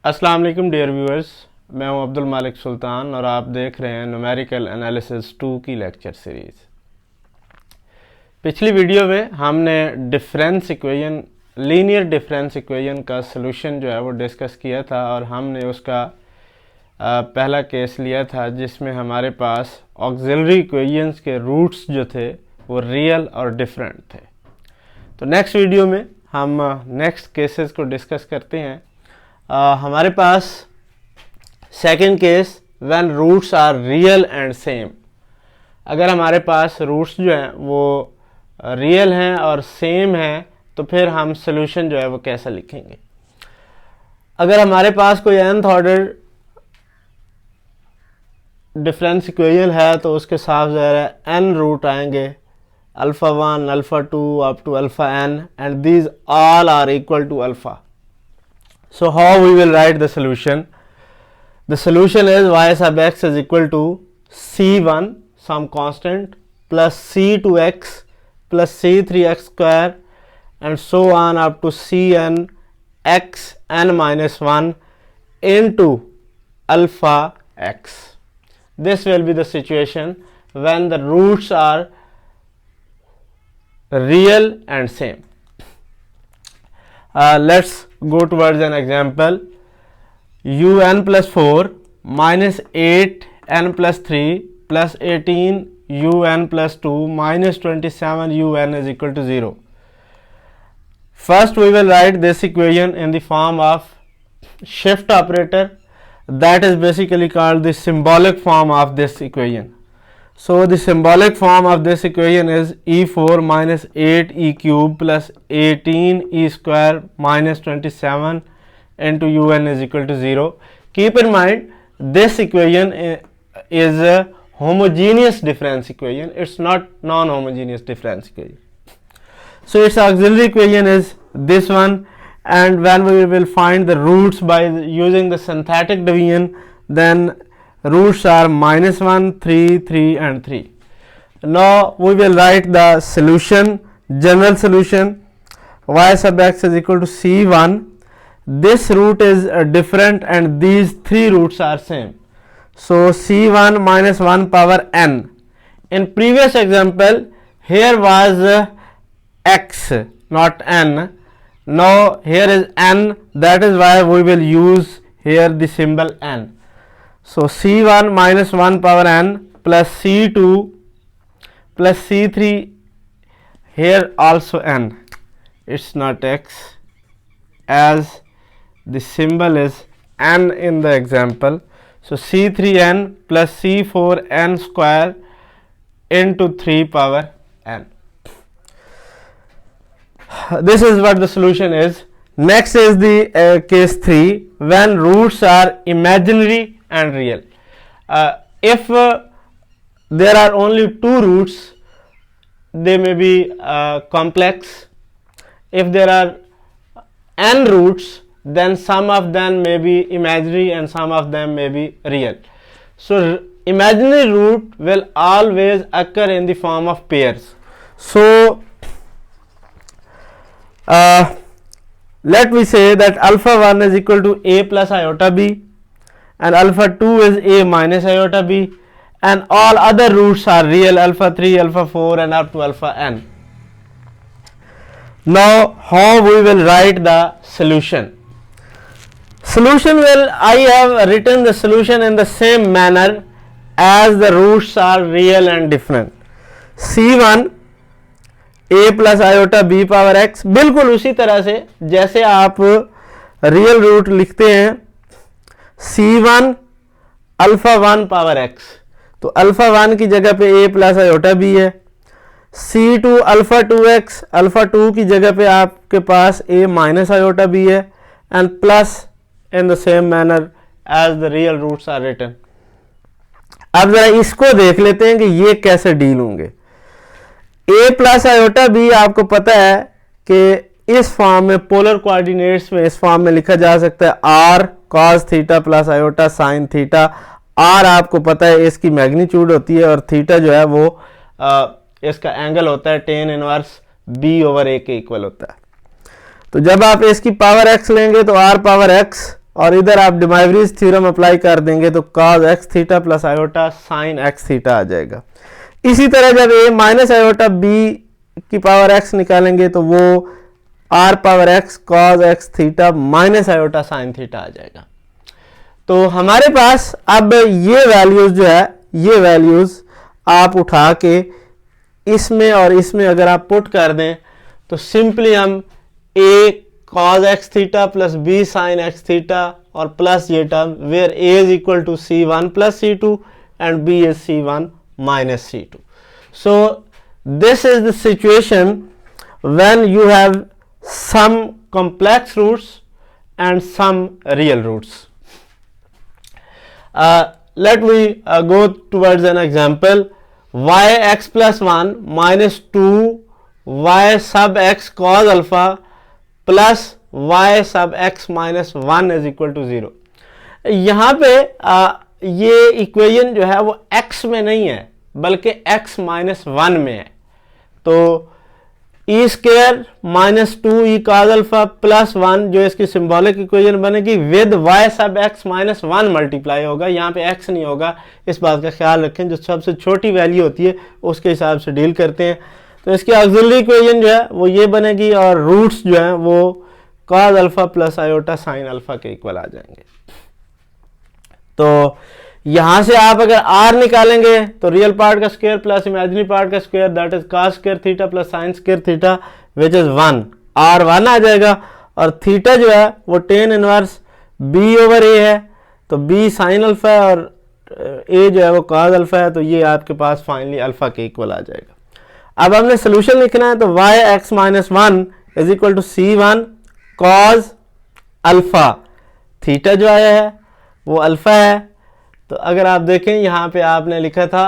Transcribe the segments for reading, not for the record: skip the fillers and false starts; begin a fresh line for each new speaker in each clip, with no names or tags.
अस्सलाम वालेकुम dear viewers, मैं हूं अब्दुल मालिक सुल्तान और आप देख रहे हैं न्यूमेरिकल एनालिसिस 2 की लेक्चर सीरीज़। पिछली वीडियो में हमने difference equation, linear difference equation का सलूशन जो है वो डिस्कस किया था और हमने उसका पहला केस लिया था जिसमें हमारे पास ऑक्सिलरी इक्वेशंस के रूट्स जो थे वो रियल और डिफरेंट थे। तो नेक्स्ट वीडियो में हम नेक्स्ट केसेस को डिस्कस करते हैं। हमारे पास second case when roots are real and same. अगर हमारे पास रूट्स जो हैं वो रियल हैं और सेम हैं तो फिर हम सॉल्यूशन जो है वो कैसा लिखेंगे। अगर हमारे पास कोई nth ऑर्डर डिफरेंस इक्वेशन है तो उसके साथ जो है n रूट आएंगे, alpha 1, alpha 2 up to alpha n, and these all are equal to alpha. So how we will write the solution? The solution is y sub x is equal to c1 some constant plus c2x plus c3x square and so on up to cn x n minus 1 into alpha x. This will be the situation when the roots are real and same. Let's go towards an example. un plus 4 minus 8n plus 3 plus 18 un plus 2 minus 27 un is equal to 0. First we will write this equation in the form of shift operator, that is basically called the symbolic form of this equation. So the symbolic form of this equation is e4 minus 8e cube plus 18e square minus 27 into un is equal to 0. Keep in mind this equation is a homogeneous difference equation, it's not non-homogeneous difference equation. So its auxiliary equation is this one, and when we will find the roots by using the synthetic division, then roots are minus 1, 3, 3 and 3. Now we will write the solution, general solution. Y sub x is equal to c1. This root is different and these three roots are same. So c1 minus 1 power n. In previous example here was x not n. Now here is n, that is why we will use here the symbol n. So c1 minus 1 power n plus c2 plus c3, here also n, it's not x, as the symbol is n in the example. So c3n plus c4n square into 3 power n. This is what the solution is. Next is the case 3 when roots are imaginary and real. If there are only two roots, they may be complex. If there are n roots, then some of them may be imaginary and some of them may be real. So imaginary root will always occur in the form of pairs. So let me say that alpha 1 is equal to a plus iota b and alpha 2 is a minus iota b, and all other roots are real, alpha 3, alpha 4 and up to alpha n. Now how we will write the solution? Solution will, I have written the solution in the same manner as the roots are real and different. c1 a plus iota b power x, बिल्कुल उसी तरह से जैसे आप real root लिखते हैं c1 alpha 1 power x, तो alpha 1 की जगह पे a प्लस आयोटा b है, c2 अल्फा 2x, अल्फा 2 की जगह पे आपके पास a माइनस आयोटा b है, and plus in the same manner as the real roots are written. अब जरा इसको देख लेते हैं कि ये कैसे डील होंगे. a प्लस आयोटा b आपको पता है कि इस फॉर्म में, पोलर कोऑर्डिनेट्स में इस फॉर्म में लिखा जा सकता है r cos theta plus iota sine theta. r आपको पता है इसकी मैग्नीट्यूड होती है और थीटा जो है वो इसका एंगल होता है tan inverse b over a के इक्वल होता है. तो जब आप इसकी पावर x लेंगे तो r पावर x और इधर आप डिमाइवरीज थ्योरम अप्लाई कर देंगे तो cos x theta plus iota sine x theta आ जाएगा। इसी तरह जब a माइनस आयोटा b की पावर x निकालेंगे तो वो r power x cos x theta minus iota sine theta आ जाएगा। तो हमारे पास अब ये वैल्यूज जो है, ये वैल्यूज आप उठा के इसमें और इसमें अगर आप पुट कर दें तो सिंपली हम a cos x theta plus b sin x theta और प्लस ये term where a is equal to c1 plus c2 and b is c1 minus c2. So this is the situation when you have some complex roots and some real roots. Let me go towards an example. Yx plus 1 minus 2 y sub x cos alpha plus y sub x minus 1 is equal to 0. यहाँ पे ये equation जो है वो x में नहीं है बल्कि x माइनस 1 में है। तो ई स्क्वायर माइनस 2 ई cos अल्फा प्लस 1 जो इसकी सिंबॉलिक इक्वेशन बनेगी विद y सब x माइनस 1 मल्टीप्लाई होगा। यहाँ पे x नहीं होगा, इस बात का ख्याल रखें। जो सबसे छोटी वैल्यू होती है उसके हिसाब से डील करते हैं। तो इसकी ऑक्सिलरी इक्वेशन जो है वो ये बनेगी और रूट्स जो हैं वो cos alpha plus iota sine alpha के इक्वल आ जाएंगे। तो यहां से आप अगर r निकालेंगे तो रियल पार्ट का स्क्वायर प्लस इमेजिनरी पार्ट का square that is cos square theta plus sine square theta which is 1, r 1 आ जाएगा। और थीटा जो है वो tan inverse b over a है, तो b साइन अल्फा है और a जो है वो cos अल्फा है। तो ये आपके पास फाइनली अल्फा के इक्वल आ जाएगा। अब हमने सोल्यूशन लिखना है तो yx minus 1 is equal to c1 cos alpha, theta जो आया है वो अल्फा है। तो अगर आप देखें यहाँ पे आपने लिखा था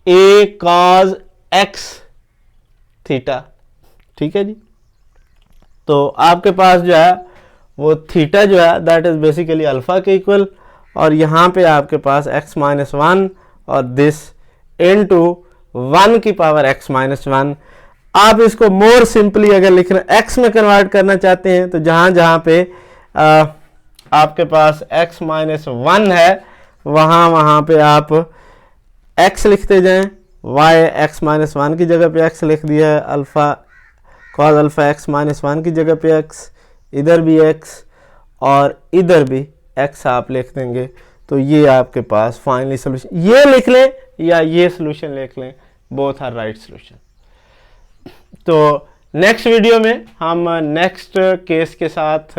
a cos x थीटा, ठीक है जी। तो आपके पास जो है वो थीटा जो है दैट इज बेसिकली अल्फा के इक्वल, और यहाँ पे आपके पास x माइनस 1 और दिस इनटू 1 की पावर x माइनस 1। आप इसको मोर सिंपली अगर लिखना x में कन्वर्ट करना चाहते हैं तो जहाँ पे आपके पास x माइनस 1 है वहाँ पे आप x लिखते जाएं। y x माइनस 1 की जगह पे x लिख दिया है, alpha cos alpha x minus 1 की जगह पे x, इधर भी x और इधर भी x आप लिख देंगे। तो ये आपके पास फाइनली सोल्यूशन, ये लिख लें या ये सोल्यूशन लिख लें, बोथ आर राइट सोल्यूशन। तो नेक्स्ट वीडियो में हम नेक्स्ट केस के साथ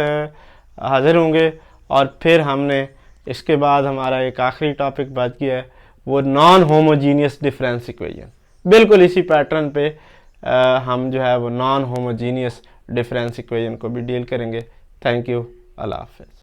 हाजिर होंगे और फिर हमने इसके बाद हमारा एक आखिरी टॉपिक बात किया है वो नॉन होमोजीनियस डिफरेंस इक्वेशन। बिल्कुल इसी पैटर्न पे हम जो है वो नॉन होमोजीनियस डिफरेंस इक्वेशन को भी डील करेंगे। थैंक यू, अल्लाह हाफ़िज़।